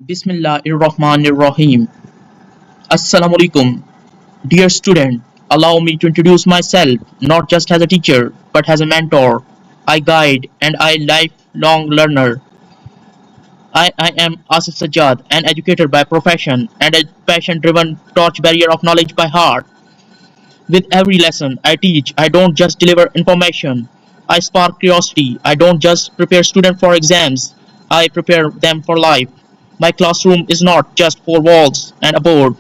Bismillahirrahmanirrahim. Assalamu alaikum. Dear student, allow me to introduce myself not just as a teacher but as a mentor, I guide, and I lifelong learner. I am Asif Sajjad, an educator by profession and a passion driven torch barrier of knowledge by heart. With every lesson I teach, I don't just deliver information. I spark curiosity. I don't just prepare students for exams. I prepare them for life. My classroom is not just four walls and a board.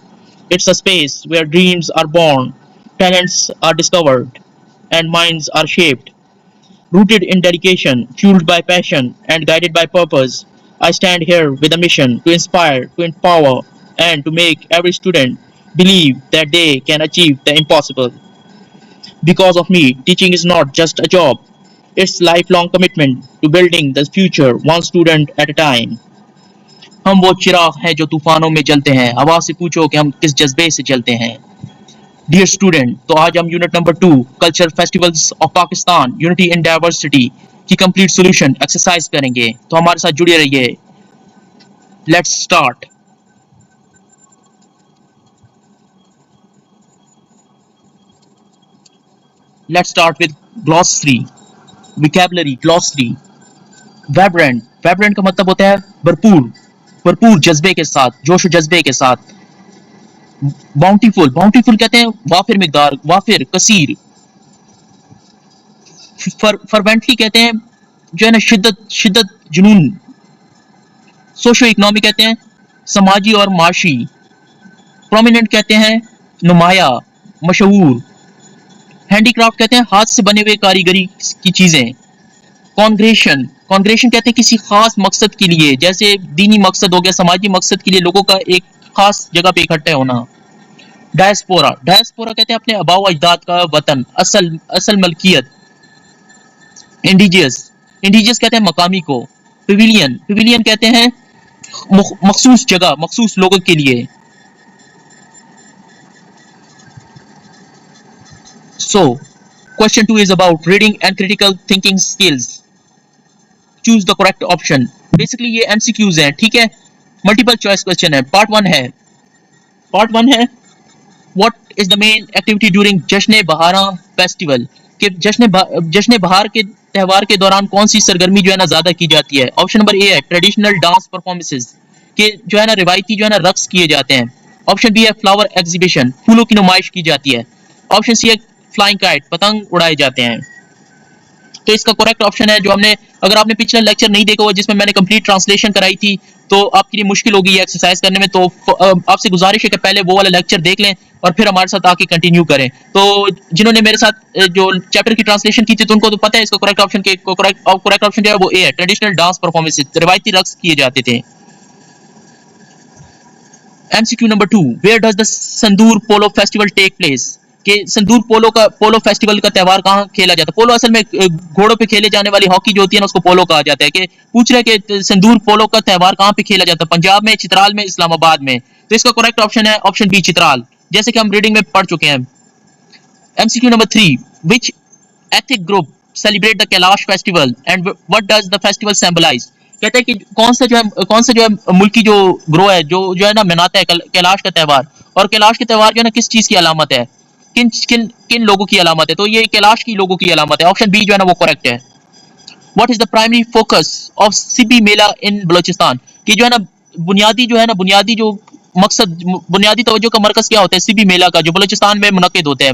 It's a space where dreams are born, talents are discovered, and minds are shaped. Rooted in dedication, fueled by passion, and guided by purpose, I stand here with a mission to inspire, to empower, and to make every student believe that they can achieve the impossible. Because of me, teaching is not just a job, it's lifelong commitment to building the future one student at a time. हम वो चिराग हैं जो तूफानों में जलते हैं, हवा से पूछो कि हम किस जज्बे से चलते हैं. डियर स्टूडेंट, तो आज हम unit number 2 culture festivals of Pakistan unity in diversity की कंप्लीट सॉल्यूशन एक्सरसाइज करेंगे. तो हमारे साथ जुड़े रहिए. Let's start. Let's start with glossary. Vocabulary glossary. Vibrant. Vibrant का मतलब होता है भरपूर, भरपूर जज्बे के साथ, जोश जज्बे के साथ. बाउंटीफुल. बाउंटीफुल कहते हैं वाफिर मिकदार, वाफिर, कसीर. फर्वेंटली कहते हैं जो है ना शिद्दत, शिद्दत, जुनून. सोशो इकोनॉमी कहते हैं समाजी और माशी. प्रोमिनेंट कहते हैं नुमाया, मशहूर. हैंडीक्राफ्ट कहते हैं हाथ से बने हुए कारीगरी की चीजें. कॉन्ग्रेशन. कॉन्ग्रेशन कहते हैं किसी खास मकसद के लिए, जैसे दीनी मकसद हो गया, समाजी मकसद के लिए लोगों का एक खास जगह पे इकट्ठा होना. डायस्पोरा. डायस्पोरा कहते हैं अपने आबाओ अजदाद का वतन, असल असल मलकियत. इंडिजियस. इंडिजियस कहते हैं मकामी को. पिविलियन. पिविलियन कहते हैं मखसूस जगह, मखसूस लोगों के लिए. So, question 2 is about reading and critical thinking skills. Choose the correct option. Basically ये MCQs हैं, ठीक है. मल्टीपल चॉइस क्वेश्चन है. पार्ट 1 है. पार्ट 1 है What is the main activity during जश्न बहारा फेस्टिवल. कि जश्न बहार के त्यौहार के दौरान कौन सी सरगर्मी जो है ना ज्यादा की जाती है. ऑप्शन नंबर ए है ट्रेडिशनल डांस परफॉर्मेंसेस, के जो है ना रिवायती जो है ना रक्स किए जाते हैं. ऑप्शन बी है फ्लावर एग्जीबिशन, फूलों की नुमाइश की जाती है. ऑप्शन सी है फ्लाइंग काइट, पतंग उड़ाए जाते हैं. तो इसका करेक्ट ऑप्शन है जो हमने, अगर आपने पिछला लेक्चर नहीं देखा हुआ जिसमें मैंने कंप्लीट ट्रांसलेशन कराई थी तो आपके लिए मुश्किल होगी ये एक्सरसाइज करने में. तो आपसे गुजारिश है कि पहले वो वाला लेक्चर देख लें और फिर हमारे साथ आके कंटिन्यू करें. तो जिन्होंने मेरे साथ जो चैप्टर की ट्रांसलेशन की थी तो उनको तो पता है इसका करेक्ट ऑप्शन के करेक्ट ऑप्शन जो है वो ए है ट्रेडिशनल डांस परफॉर्मेंसेस, रिवायती रक्स किए जाते थे. MCQ number 2, where does the Shandur polo festival take place. कि संदूर पोलो फेस्टिवल का त्यौहार कहाँ खेला जाता है. पोलो असल में घोड़ों पे खेले जाने वाली हॉकी जो होती है ना उसको पोलो कहा जाता है. कि पूछ रहे कि संदूर पोलो का त्यौहार कहाँ पे खेला जाता है. पंजाब में, चित्राल में, इस्लामाबाद में. तो इसका करेक्ट ऑप्शन है ऑप्शन बी चित्राल, जैसे कि हम रीडिंग में पढ़ चुके हैं. MCQ number 3, which ethic group celebrate the Kalash festival and what does the festival symbolize. कहते हैं कि कौन सा जो है मुल्की जो ग्रोह है जो है ना मनाता है कैलाश का त्यौहार. और कैलाश के त्यौहार जो है ना किस चीज की अलामत है, किन किन किन लोगों की अलामत है. तो ये कैलाश की लोगों की अलामत है. ऑप्शन बी जो है ना वो करेक्ट है. What is the primary focus of Sibi mela in Balochistan. कि जो है ना बुनियादी जो मकसद, बुनियादी तवज्जो का मरकज क्या होता है सिबी मेला का जो बलोचिस्तान में मुनक्किद होता है.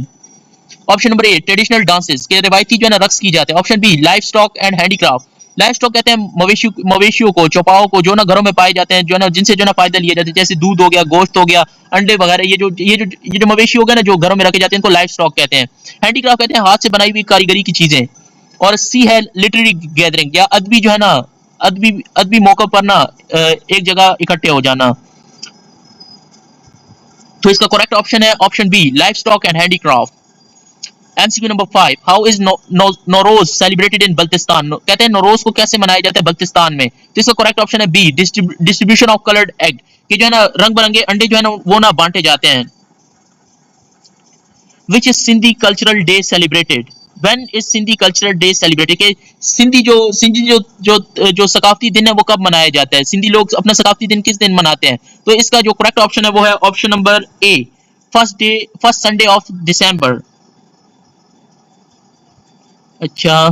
Option number A traditional dances, के रिवायती जो है ना रक्स की जाते हैं. Option B livestock and handicraft. Livestock कहते हैं मवेशियों को, चौपाओं को जो ना घरों में पाए जाते हैं, जो ना जिनसे जो ना फायदा लिया जाता है, जैसे दूध हो गया, गोश्त हो गया, अंडे वगैरह. ये जो मवेशी हो गए ना जो घरों में रखे जाते हैं इनको लाइफ स्टॉक कहते हैं. हैंडीक्राफ्ट कहते हैं हाथ से बनाई हुई कारीगरी की चीजें. और सी है लिटरेरी गैदरिंग, या अदबी जो है ना अदबी मौके पर ना एक जगह इकट्ठे हो जाना. तो इसका करेक्ट ऑप्शन है option B livestock and handicraft. MCQ number 5, how is Nowruz celebrated in Baltistan. कहते हैं नौरोज को कैसे मनाया जाता है बल्तिस्तान में. तो इसका करेक्ट ऑप्शन है B distribution of coloured egg, कि जो है ना रंग बिरंगे अंडे जो है ना वो ना बांटे जाते हैं. Which is Sindhi cultural day celebrated. When is Sindhi cultural day celebrated, के सिंधी जो सकाफती दिन है वो कब मनाया जाता है, सिंधी लोग अपना सकाफती दिन किस दिन मनाते हैं। तो इसका जो करेक्ट ऑप्शन है वो है option number A, first Sunday of December. अच्छा,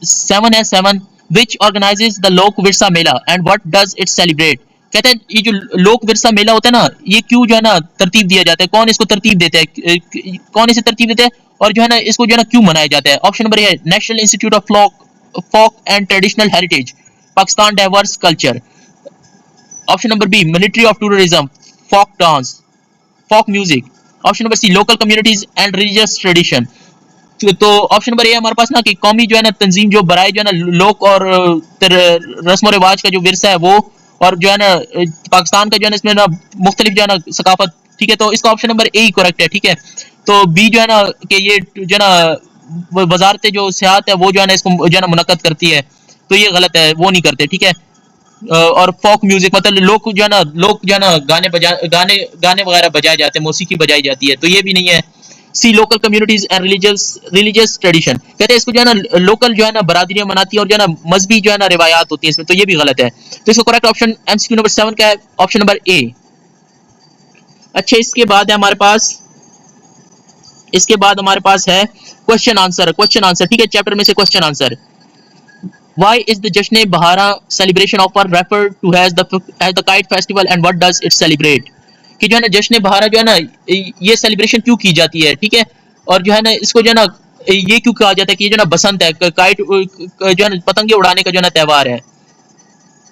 7 which organises the Lok Virsa mela and what does it celebrate. कहते हैं ये जो लोक विरसा मेला होता है ना, ये क्यों जो है ना तरतीब दिया जाता है, कौन इसको तरतीब देता है, कौन इसे तरतीब देता है, और जो है ना इसको जो है ना क्यों मनाया जाता है। Option number A national institute of folk and traditional heritage, Pakistan diverse culture. Option number B military of tourism, folk dance, folk music. Option number C local communities and religious tradition. तो ऑप्शन नंबर ए हमारे पास ना कि कौमी जो है ना तंजीम जो बराए जो है ना लोक और रस्म रिवाज का जो विरसा है वो, और जो है ना पाकिस्तान का जो है ना इसमें ना मुख्तलिफ जो है ना सकाफत। ठीक है, तो इसका ऑप्शन नंबर ए ही करेक्ट है। ठीक है, तो बी जो है ना कि ये जो है ना वजारत जो सियाहत है वो जो है ना इसको जो है ना मुनक्कद करती है, तो ये गलत है, वो नहीं करते। ठीक है, और फोक म्यूजिक मतलब लोग जो है ना गाने गाने वगैरह बजाए जाते हैं, मौसीकी बजाई जाती है, तो ये भी नहीं है। C local communities and religious tradition, कहते हैं इसको जो है ना लोकल जो है ना बरादरियां मनाती है और जो है ना मजहबी जो है ना रिवायात होती है इसमें, तो ये भी गलत है। तो इसका करेक्ट ऑप्शन एमसीक्यू नंबर 7 का है ऑप्शन नंबर ए। अच्छा, इसके बाद हमारे पास है क्वेश्चन आंसर। ठीक है, चैप्टर में से question answer. Why is the Jashne Bahara celebration often referred to as the kite festival and what does it celebrate? कि जो है ना जश्न बहारा जो है ना ये सेलिब्रेशन क्यों की जाती है। ठीक है, और जो है ना इसको जो है ना ये क्यों कहा जाता है कि ये जो है ना बसंत है, काइट जो है ना पतंगे उड़ाने का जो है ना त्यौहार है,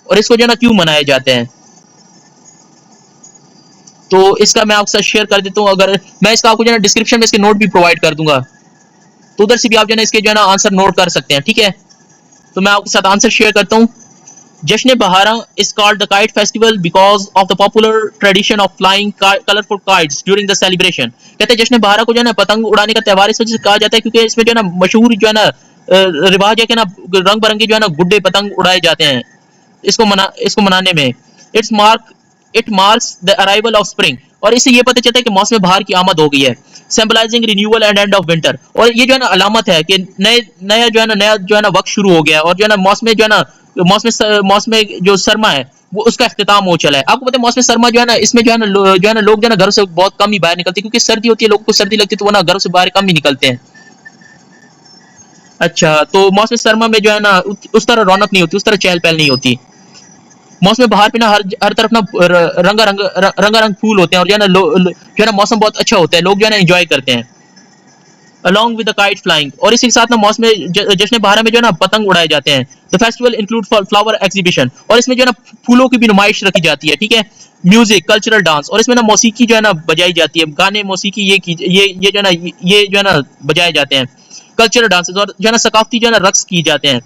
और इसको जो है ना क्यों मनाए जाते हैं। तो इसका मैं आपके साथ शेयर कर देता हूँ, अगर मैं इसका आपको जो है ना डिस्क्रिप्शन में इसके नोट भी प्रोवाइड कर दूंगा, तो उधर से भी आप जो है ना इसके जो है ना आंसर नोट कर सकते हैं। ठीक है, तो मैं आपके साथ आंसर शेयर करता हूँ। Jashne Bahara is called the kite festival because of the popular tradition of flying colorful kites during the celebration. कहते हैं जश्न बहारा को जो है ना पतंग उड़ाने का त्यौहार इस वजह से कहा जाता है क्योंकि इसमें जो है ना मशहूर जो है ना रिवाज है कि ना रंग बिरंगे जो है ना गुड्डे पतंग उड़ाए जाते हैं इसको मनाने में। It marks the arrival of spring, और इससे ये पता चलता है कि मौसम बहार की आमद हो गई है। Symbolising renewal and end of winter, और ये जो है ना अलामत है कि नया जो है ना वक्त शुरू हो गया, और जो है ना मौसम जो है ना मौसम जो सरमा है वो उसका अख्तिताम हो चला है। आपको पता है मौसम सरमा जो है ना इसमें जो है ना लोग जो है ना घरों से बहुत कम ही बाहर निकलते हैं, क्योंकि सर्दी होती है, लोगों को सर्दी लगती है, तो वो ना घरों से बाहर कम ही निकलते हैं। अच्छा, तो मौसम सरमा में जो है ना उस तरह रौनक नहीं होती, उस तरह चहल पहल नहीं होती। मौसम बहार पे ना हर तरफ ना रंगारंग फूल होते हैं, और जो है ना जो है ना मौसम बहुत अच्छा होता है, लोग जो है ना एंजॉय करते हैं along with the kite flying, और इसी के साथ ना मौसम जश्न बहार में जो है ना पतंग उड़ाए जाते हैं। The festival include flower exhibition, और इसमें जो है ना फूलों की भी नुमाइश रखी जाती है। ठीक है, म्यूजिक कल्चरल डांस, और इसमें ना मौसीकी जो है ना बजाई जाती है, गाने मौसीकी ये जो है ना ये जो है ना बजाए जाते हैं। कल्चरल डांसेस, और जो है ना सकाफती जो है ना रक्स किए जाते हैं।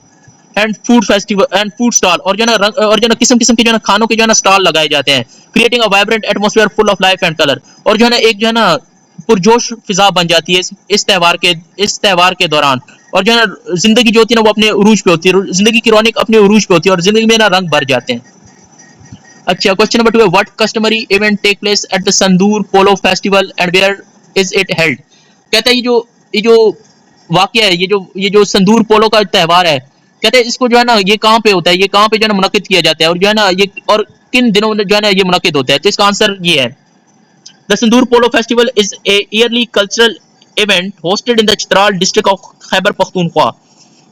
And food festival and food stall, और जो है ना किस्म किस्म के जो है ना खानों के जो है ना स्टॉल लगाए जाते हैं। Creating a vibrant atmosphere full of life and colour, और जो है ना एक जो है ना पुरजोश फिजा बन जाती है इस त्यौहार के दौरान, और जो है ना जिंदगी जो होती है ना वो अपने उरूज पे होती है, जिंदगी की रौनक अपने उरूज पे होती है, और जिंदगी में ना रंग भर जाते हैं। अच्छा, क्वेश्चन नंबर 2 है what customary event take place at the Shandur polo festival and where is it held. कहता है ये जो वाकया है, ये जो संदूर पोलो का त्यौहार है, कहते हैं इसको जो है ना ये कहाँ पे होता है, ये कहाँ पे जो है ना मुनक्किद किया जाता है, और जो है ना ये और किन दिनों में जो है ना ये मुनक्किद होता है। तो इसका आंसर ये है, the Shandur polo festival is a yearly cultural event hosted in the Chitral district of Khyber Pakhtunkhwa.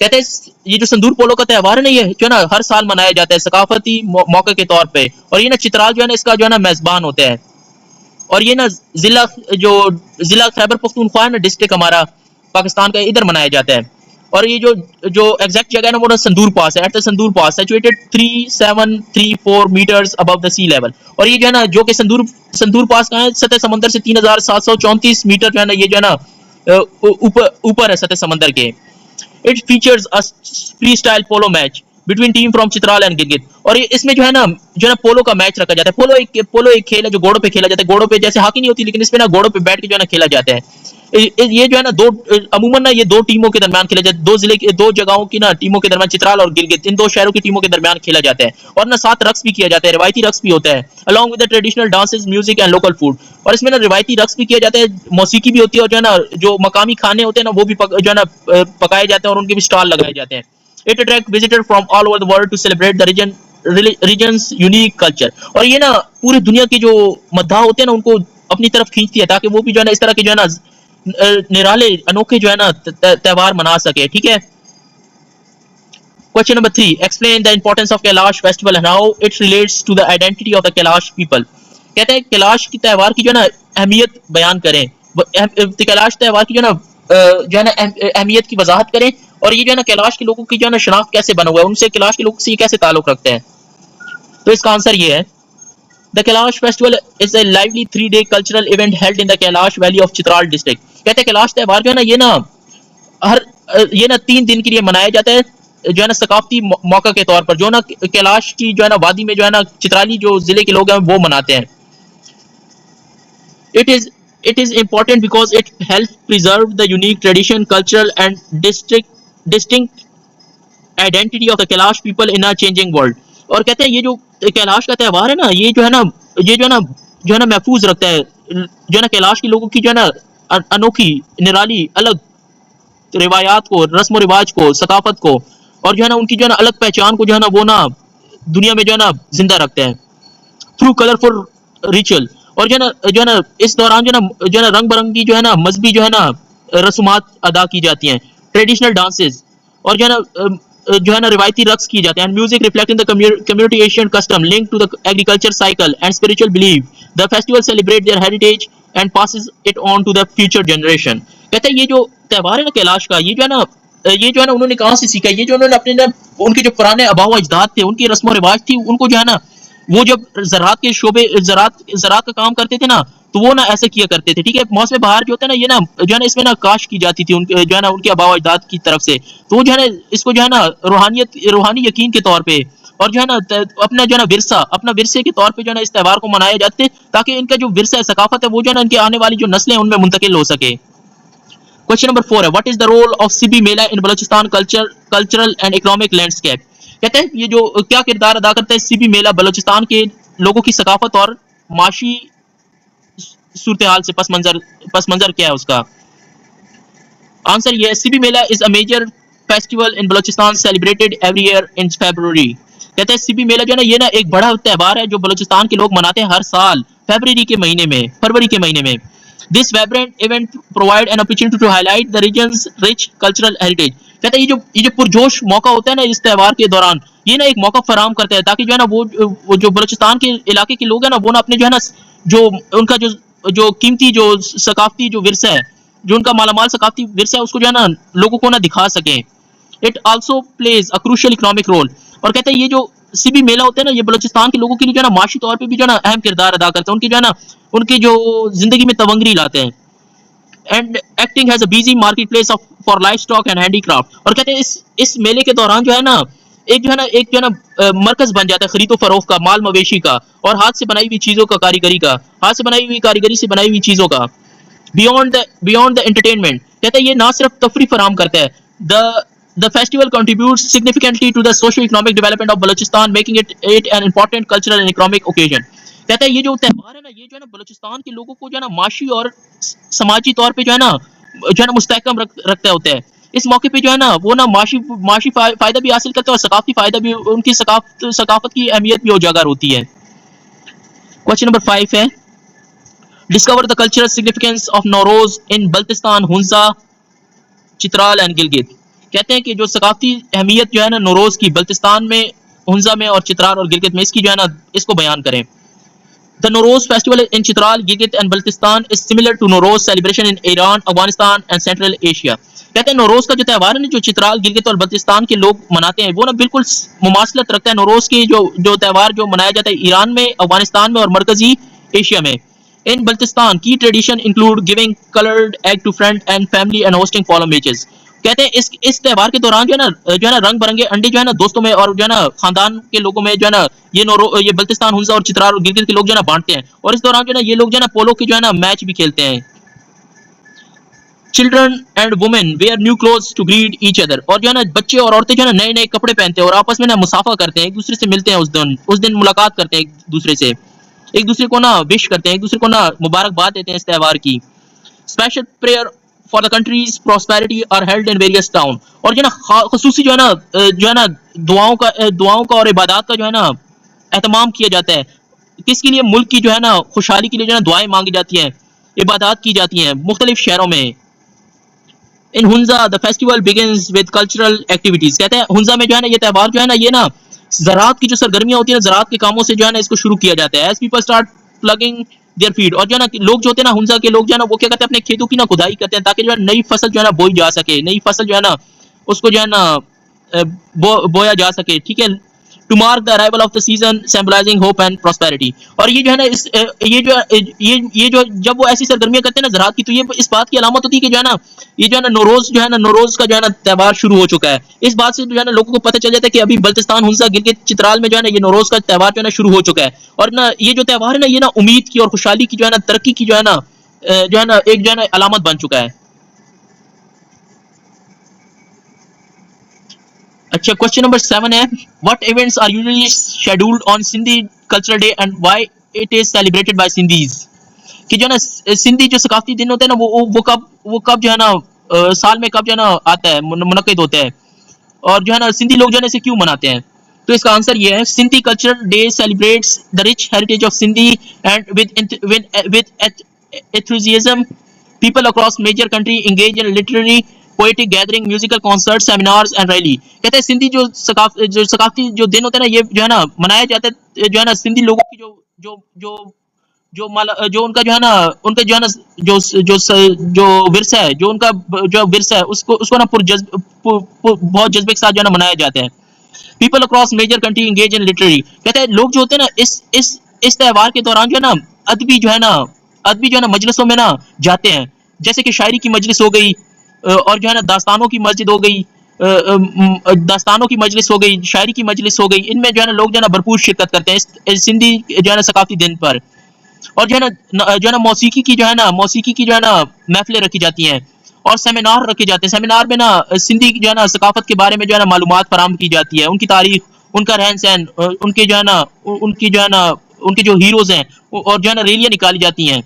कहते हैं ये जो संदूर पोलो का त्यौहार है ना, ये जो है ना हर साल मनाया जाता है सकाफती मौके के तौर पे, और ये ना चित्राल जो है ना इसका जो है ना मेजबान होता है, और ये ना जिला खैबर पख्तूनख्वा है ना डिस्ट्रिक्ट हमारा पाकिस्तान का, इधर मनाया जाता है। और ये जो एग्जैक्ट जगह है ना वो ना संदूर पास है, at the Shandur pass situated 3734 meters above the sea level, और ये जो है ना जो कि संदूर पास का है सतह समंदर से 3734 मीटर जो है ना ये जो है ना ऊपर है सतह समंदर के। It features a free style polo match between team from Chitral and Gilgit, और इसमें जो है ना पोलो का मैच रखा जाता है। पोलो एक खेल है जो घोड़ों पे खेला जाता है, घोड़ों पे जैसे हॉकी नहीं होती, लेकिन इसमें ना घोड़ों पे बैठ के जो है ना खेला जाता है। ये जो है ना अमूमन ना ये दो टीमों के दरमियान खेला जाता है, दो जगहों की ना टीमों के दरमियान, चित्राल और गिलगित, इन दो शहरों की टीमों के दरमियान खेला जाता है। और ना साथ रक्स भी किया जाता है, रिवायती रक्स भी होता है, along with the traditional dances, music and local food. और इसमें ना रिवायती रक्स भी किया जाता है, मौसीकी भी होती है, और जो है ना जो मकामी खाने होते हैं ना वो भी जो है ना पकाए जाते हैं, और उनके भी स्टॉल लगाए जाते हैं। It attract visitor from all over the world to celebrate the region's unique culture. और ये ना पूरी दुनिया के जो मद्दाह होते हैं ना उनको अपनी तरफ खींचती है, ताकि वो भी जो है ना इस तरह के जो है ना निराले अनोखे जो है ना त्योहार मना सके। ठीक है। Question number 3, explain the importance of Kalash festival and how it relates to the identity of the Kalash people. कहते हैं कैलाश की त्योहार की जो है ना अहमियत बयान करें, कैलाश त्योहार की जो है ना जो है ना अहमियत की वजाहत करें, और ये जो है ना कैलाश के लोगों की जो है ना शनाख्त कैसे बना हुआ है, उनसे कैलाश के लोग से ये कैसे ताल्लुक रखते हैं। तो इसका आंसर ये है, the Kalash festival is a lively 3 day cultural event held in the Kailash valley of Chitral district. कहते हैं कैलाश त्योहार जो है ना हर ये ना 3 दिन के लिए मनाया जाता है, जो है ना सकाफती मौका के तौर पर, जो ना कैलाश की जो है ना वादी में जो है ना चित्राली जो जिले के लोग हैं वो मनाते हैं। It is important because it helps preserve the unique tradition, cultural and distinct identity of the Kalash people in a changing world. और कहते हैं ये जो कैलाश का त्योहार है ना, ये जो है ना महफूज रखता है जो है ना कैलाश के लोगों की जो है ना अनोखी, निराली, अलग रिवायात को, रस्म रिवाज को, सकाफत को, और जो है ना उनकी जो है ना अलग पहचान को जो है ना वो ना दुनिया में जो है ना जिंदा रखते हैं थ्रू कलरफुल रिचुअल। और जो है ना इस दौरान जो है ना रंग बिरंगी जो है ना मजहबी जो है ना रस्मात अदा की जाती हैं, ट्रेडिशनल डांसेस, और जो है ना रिवायती रक्स किए जाते हैं, music reflecting the community Asian custom link to the agriculture cycle and spiritual believe. The festival celebrate their heritage and passes it on to the future generation. कहते हैं ये जो त्योहार है ना कैलाश का, ये जो है ना उन्होंने कहाँ से सीखा, ये जो उन्होंने अपने ना उनके जो पुराने आबाओ अजदाद थे, उनकी रस्म रिवाज थी, उनको जो है ना वो जब ज़राअत के शोबे ज़राअत का काम करते थे ना, तो वो ना ऐसे किया करते थे। ठीक है। मौसम बहार जो होता है ना, ये ना जो है ना इसमें ना काश की जाती थी उनके जो है ना उनके आबाओ अजदाद की तरफ से। तो वो जो है ना इसको जो है ना रूहानी यकीन के तौर पे, और जो है ना अपना जो है ना अपना विरसे के तौर पे जो है ना इस त्यौहार को मनाए जाते हैं, ताकि इनका जो विरसा है, सकाफत है, वो जो है ना इनके आने वाली जो नस्लें हैं उनमें मुंतकिल हो सके। क्वेश्चन नंबर 4 है, what is the role of Sibi mela in Balochistan cultural and economic landscape. कहते हैं ये जो क्या किरदार अदा करता है सीबी मेला बलोचिस्तान के लोगों की सकाफत और माशी सूरत हाल से, पस मंजर क्या है उसका। आंसर ये है, Sibi Mela is a major festival in Balochistan celebrated every year in February. कहते हैं सीबी मेला जो है ना ये ना एक बड़ा त्यौहार है जो बलोचिस्तान के लोग मनाते हैं हर साल फरवरी के महीने में। This vibrant event provide an opportunity to highlight the region's rich cultural heritage. कहते हैं ये जो पुरजोश मौका होता है ना इस त्यौहार के दौरान, ये ना एक मौका फराहम करता है, ताकि जो है ना वो जो बलोचिस्तान के इलाके के लोग हैं ना वो ना अपने जो है ना जो उनका जो कीमती जो सकाफती जो विरसा है, जो उनका मालामाल सकाफती विरसा है, उसको जो है ना लोगों को ना दिखा सकें। It also plays a crucial economic role. और कहते हैं ये जो सीबी मेला होता है ना, ये बलोचिस्तान के लोगों के लिए जो है ना माशी तौर पे भी जो है ना अहम किरदार अदा करते हैं, उनकी जो है ना उनकी जो जिंदगी में तवंगरी लाते हैं। And acting has a busy market place of for life stock and handicraft. और कहते हैं इस मेले के दौरान जो है ना मरकज बन जाता है खरीदो फरोख्त का, माल मवेशी का, और हाथ से बनाई हुई चीजों का, हाथ से बनाई हुई कारीगरी से बनाई हुई चीजों का। बियॉन्ड द एंटरटेनमेंट, कहते हैं ये ना सिर्फ तफरी फराम करता है, the festival contributes significantly to the socio-economic development of Balochistan, making it an important cultural and economic occasion। कहता है ये जो त्यौहार है ना, ये जो है ना बलूचिस्तान के लोगों को जो है ना माशी और समाजी तौर पे जो है ना मुस्तहकम रखता होता है। इस मौके पे जो है ना वो ना माशी फायदा भी हासिल करते हैं, और सकाफती फायदा भी, उनकी सकाफत की अहमियत भी उजागर होती है। क्वेश्चन नंबर 5 है, discover the cultural significance of Nowruz in Baltistan, Hunza, Chitral and Gilgit. कहते हैं कि जो सकाफती अहमियत जो है ना नौरोज की बल्तिस्तान में, हुंजा में और चित्राल और गिलगित में, इसकी जो है ना इसको बयान करें। The Nowruz festival in Chitral, Gilgit and Baltistan is similar to Nowruz celebration in Iran, Afghanistan and central Asia. कहते हैं नौरोज का जो त्यौहार है ना, जो चित्राल, गिलगित और बल्तिस्तान के लोग मनाते हैं, वो ना बिल्कुल मुमासलत रखता है नौरोज की जो त्यौहार जो मनाया जाता है ईरान में, अफगानिस्तान में और मरकजी एशिया में। In Baltistan, key tradition include giving colored egg to friend and family and hosting follow matches। कहते हैं इस त्यौहार के दौरान जो है ना रंग बिरंगे अंडे जो है ना दोस्तों में और जो है ना खानदान के लोगों में जो है ना ये बल्तिस्तान, हुंजा और चित्राल और गिलगित के लोग जो है ना बांटते हैं। और इस दौरान जो है ना ये लोग जो है ना पोलो के जो है ना मैच भी खेलते हैं। Children and women wear new clothes to greet each other, और जो है ना बच्चे और औरतें जो है ना नए नए कपड़े पहनते हैं और आपस में ना मुसाफा करते हैं, एक दूसरे से मिलते हैं, उस दिन मुलाकात करते हैं एक दूसरे को ना विश करते हैं, एक दूसरे को ना मुबारकबाद देते हैं इस त्यौहार की। Special prayer for the country's prosperity are held in various town, और जो है ना खसूसी जो है ना दुआओं का और इबादत का जो है ना एहतमाम किया जाता है। किसके लिए? मुल्क की जो है ना खुशहाली के लिए जो है ना दुआएं मांगी जाती हैं, इबादत की जाती हैं मुख्तलिफ शहरों में। In Hunza the festival begins with cultural activities, कहते हैं हुंजा में जो है ना ये त्यौहार जो है ना ये ना ज़राअत की जो सरगर्मियां होती है ना, ज़राअत के कामों से जो है ना इसको शुरू किया जाता है। As people start plugging their field, और जो है ना लोग जो होते हैं ना हुंजा के लोग जो है ना वो क्या करते हैं, अपने खेतों की ना खुदाई करते हैं ताकि जो है नई फसल जो है ना बोई जा सके, नई फसल जो है ना उसको जो है ना बोया जा सके, ठीक है। To mark the arrival of the season symbolizing hope and prosperity, और ये जो है ना ये जो जब वो ऐसी सरगर्मियां करते हैं ना ज़राअत की, तो ये इस बात की अलामत होती है कि जो है ना ये जो है ना नौरोज का जो है ना त्यौहार शुरू हो चुका है। इस बात से जो है ना लोगों को पता चल जाता है कि अभी बल्तिस्तान, हुंजा, गिलगित, चित्राल में जो है ना ये नौरोज का त्यौहार जो है ना शुरू हो चुका है। और ना ये जो त्यौहार है ना ये ना उम्मीद की और खुशहाली की जो है ना तरक्की की जो है ना एक जो है ना अलामत बन चुका है। अच्छा, क्वेश्चन नंबर 7 है, what events are usually scheduled on Sindhi cultural day and why it is celebrated by Sindhis, कि जो है ना सिंधी जो सकाफती दिन होते हैं ना वो कब जो है ना साल में कब जो है ना आता है, मुनक्किद होता है, और जो है ना सिंधी लोग जो है ना इसे क्यों मनाते हैं। तो इसका आंसर ये है, Sindhi cultural day celebrates the rich heritage of Sindhi and with enthusiasm people across major country engage in literary poetic gathering musical concerts seminars and rally, कहते हैं सिंधी जो सकाफती जो दिन होते हैं ना ये जो है ना मनाया जाता है जो है ना सिंधी लोगों की जो जो जो उनका जो है ना उनका जो है ना जो विरसा है, जो उनका जो विरसा है उसको ना बहुत जज्बे के साथ जो है ना मनाया जाता है। People across major country engage in literary, कहते हैं लोग जो होते हैं ना इस त्यौहार के दौरान जो है ना अदबी जो है ना अदबी जो है ना मजलिसों में ना जाते हैं, जैसे कि शायरी की मजलिस हो गई, और जो है ना दास्तानों की मस्जिद हो गई, दास्तानों की मजलिस हो गई, शायरी की मजलिस हो गई, इनमें जो है ना लोग जो है ना भरपूर शिरकत करते हैं इस सिंधी जो है ना सकाफती दिन पर। और जो है ना मौसीकी की जो है ना महफिलें रखी जाती हैं और सेमिनार रखे जाते हैं। सेमिनार में ना सिंधी जो है ना सकाफत के बारे में जो है ना मालूमात फराहम की जाती है, उनकी तारीख, उनका रहन सहन, उनके जो है ना उनकी जो है ना उनके जो हीरोज हैं, और जो है ना रैलियां निकाली जाती हैं।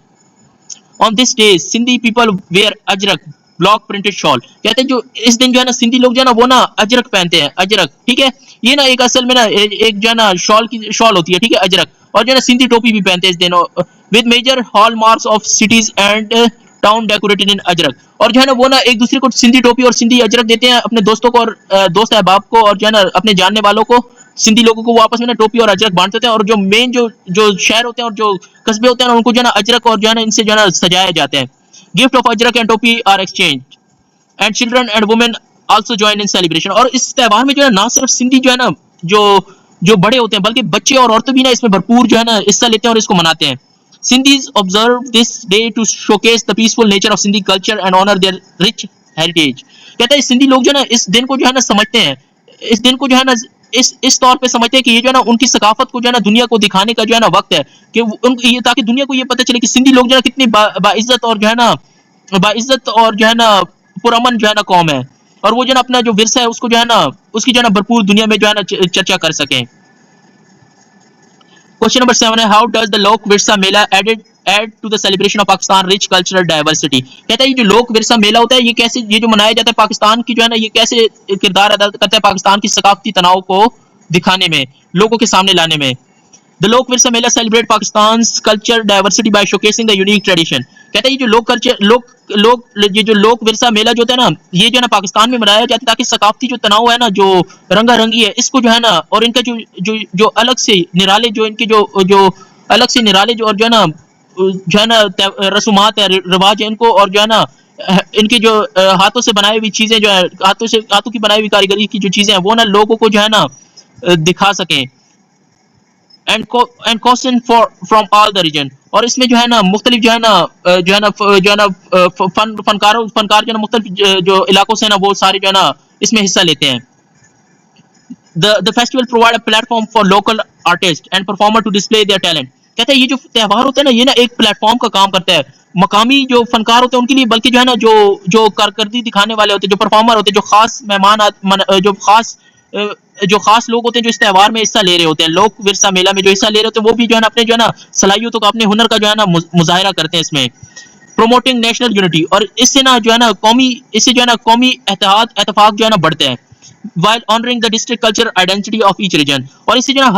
On this day Sindhi people wear ajrak block printed shawl, कहते हैं जो इस दिन जो है ना सिंधी लोग जो है ना वो ना अजरक पहनते हैं, अजरक, ठीक है। ये ना एक असल में ना एक जो है ना शॉल होती है, ठीक है, अजरक, और जो है ना सिंधी टोपी भी पहनते हैं इस दिन, with major hallmarks of cities and town decorated in Ajrak, और जो है ना वो ना एक दूसरे को सिंधी टोपी और सिंधी अजरक देते हैं अपने दोस्तों को और दोस्त अहबाब को, और जो है ना अपने जानने वालों को, सिंधी लोगों को वो आपस में ना टोपी और अजरक बांटते हैं, और जो मेन जो शहर होते हैं और जो कस्बे होते हैं ना उनको जो है ना अजरक और जो है ना इनसे जो है ना सजाया जाते हैं। Gift of ajrak and topi are exchange and children and women also join in celebration, और इस त्यौहार में जो है ना सिर्फ सिंधी जो है ना जो जो बड़े होते हैं बल्कि बच्चे और औरतें भी ना इसमें भरपूर जो है ना हिस्सा लेते हैं और इसको मनाते हैं। Sindhis observe this day to showcase the peaceful nature of Sindhi culture and honor their rich heritage. कहता है सिंधी लोग जो है ना इस दिन को जो है ना समझते हैं, इस दिन को जो है ना इस तौर पे समझते हैं कि ये जो है ना उनकी सकाफत को जो है ना दुनिया को दिखाने का जो है ना वक्त है, कि उन ये ताकि दुनिया को ये पता चले कि सिंधी लोग जो है ना कितनी बाइज्जत और जो है ना बाइज्जत और जो है ना पुरअमन जो है ना कौम है, और वो जो है ना अपना जो विरसा है उसको जो है ना उसकी जो है ना भरपूर दुनिया में जो है ना चर्चा कर सकें। क्वेश्चन नंबर 7 है, how does the Lok Virsa Mela add to the celebration of Pakistan rich cultural diversity, कहता है ये जो लोक विरसा मेला होता है ये कैसे, ये जो मनाया जाता है पाकिस्तान की जो है ना ये कैसे किरदार अदा करता है पाकिस्तान की सकाफती तनाव को दिखाने में, लोगों के सामने लाने में। The Lok Virsa Mela celebrate Pakistan culture diversity by showcasing the unique tradition, कहता है ये जो लोक कल्चर लोक ये जो लोक विरसा मेला जो होता है ना ये जो है ना पाकिस्तान में मनाया जाता है ताकि सकाफती जो तनाव है ना जो रंगा रंगी है इसको जो है ना, और इनका जो अलग से निराले जो इनके जो अलग से निराले जो और जो है ना रसूमात है, रिवाज है इनको, और जो है ना इनकी जो हाथों से बनाई हुई चीजें जो है हाथों की बनाई हुई कारीगरी की जो चीजें हैं वो ना लोगों को जो है ना दिखा सकें। And question for from all the region, और इसमें जो है ना मुख्तलिफ जो है ना फनकार जो है ना मुख्तलिफ जो इलाकों से ना वो सारे जो है ना इसमें हिस्सा लेते हैं। The festival provide a platform for local artists and performer to display their talent, कहते हैं ये जो त्यौहार होता है ना ये ना एक प्लेटफॉर्म का काम करता है मकामी जो फनकार होते हैं उनके लिए, बल्कि जो है ना जो जो कारकर्दगी दिखाने वाले होते हैं, जो परफॉर्मर होते हैं, जो खास मेहमान जो खास लोग होते हैं जो इस त्यौहार में हिस्सा ले रहे होते हैं, लोक विरसा मेला में जो हिस्सा ले रहे होते हैं, वो भी जो है ना अपने जो है ना सलाहियतों का, अपने हुनर का जो है ना मुजाहिरा करते हैं इसमें। प्रोमोटिंग नेशनल यूनिटी, और इससे ना जो है ना इससे जो है ना कौमी इत्तेहाद इत्तेफाक जो है ना बढ़ते हैं। While honouring the district culture identity of each reason, और इससे जो है ना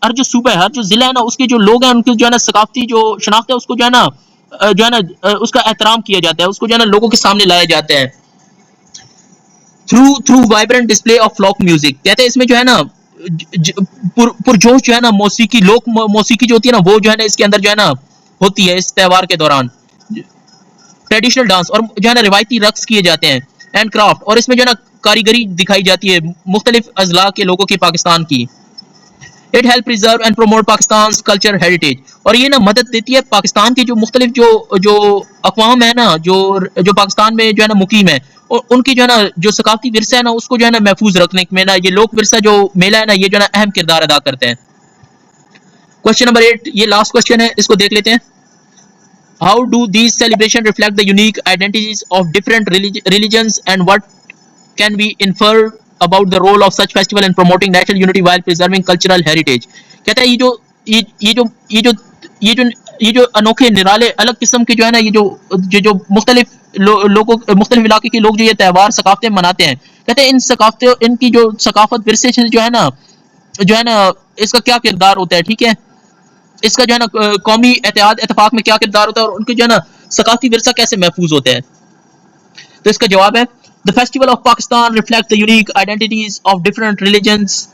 हर जो सूबा है, हर जो जिला है ना, उसके जो लोग हैं उनकी जो है ना सकाफती जो शनाख्त है उसको जो है ना उसका एहतराम किया जाता है, उसको जो है ना लोगों के सामने लाया जाता है। Through through vibrant display of folk music, कहते हैं इसमें जो है ना पुरजोश जो है ना मौसीकी, लोक मौसीकी जो होती है ना, वो जो है ना इसके अंदर जो है ना होती है इस त्यौहार के दौरान। ट्रेडिशनल डांस, और जो है ना रिवायती रक्स किए जाते हैं। एंड क्राफ्ट, और इसमें जो है ना कारीगरी दिखाई जाती है मुख्तलिफ अजला के लोगों की, पाकिस्तान की। It help preserve and promote Pakistan culture heritage, और ये ना मदद देती है पाकिस्तान की जो मुख्तलिफ जो अकवाम है ना, जो पाकिस्तान में जो है ना मुकीम है, उनकी जो है ना जो सकाफती विरसा है ना, उसको जो है ना महफूज रखने में ना ये लोक विरसा जो मेला है ना, ये जो है ना अहम किरदार अदा करते हैं। क्वेश्चन नंबर 8, ये लास्ट क्वेश्चन है, इसको देख लेते हैं। How do these celebration reflect the unique identities of different religions and what can be inferred about the role of such festival in promoting national unity while preserving cultural heritage। कहता है ये जो अनोखे निराले अलग किस्म के जो है ना ये जो मुख्तलिफ मुख्तलिफ इलाके के लोग जो ये त्यौहार सकाफतें मनाते हैं, कहते हैं इन सकाफते इनकी जो सकाफत विरसे से जो है ना इसका क्या किरदार होता है, ठीक है, इसका जो है ना कौमी एतिहाद इतफाक में क्या किरदार होता है, और उनके जो है ना सकाफती विरसा कैसे महफूज होते हैं। तो इसका जवाब है, the festival of Pakistan reflects the unique identities of different regions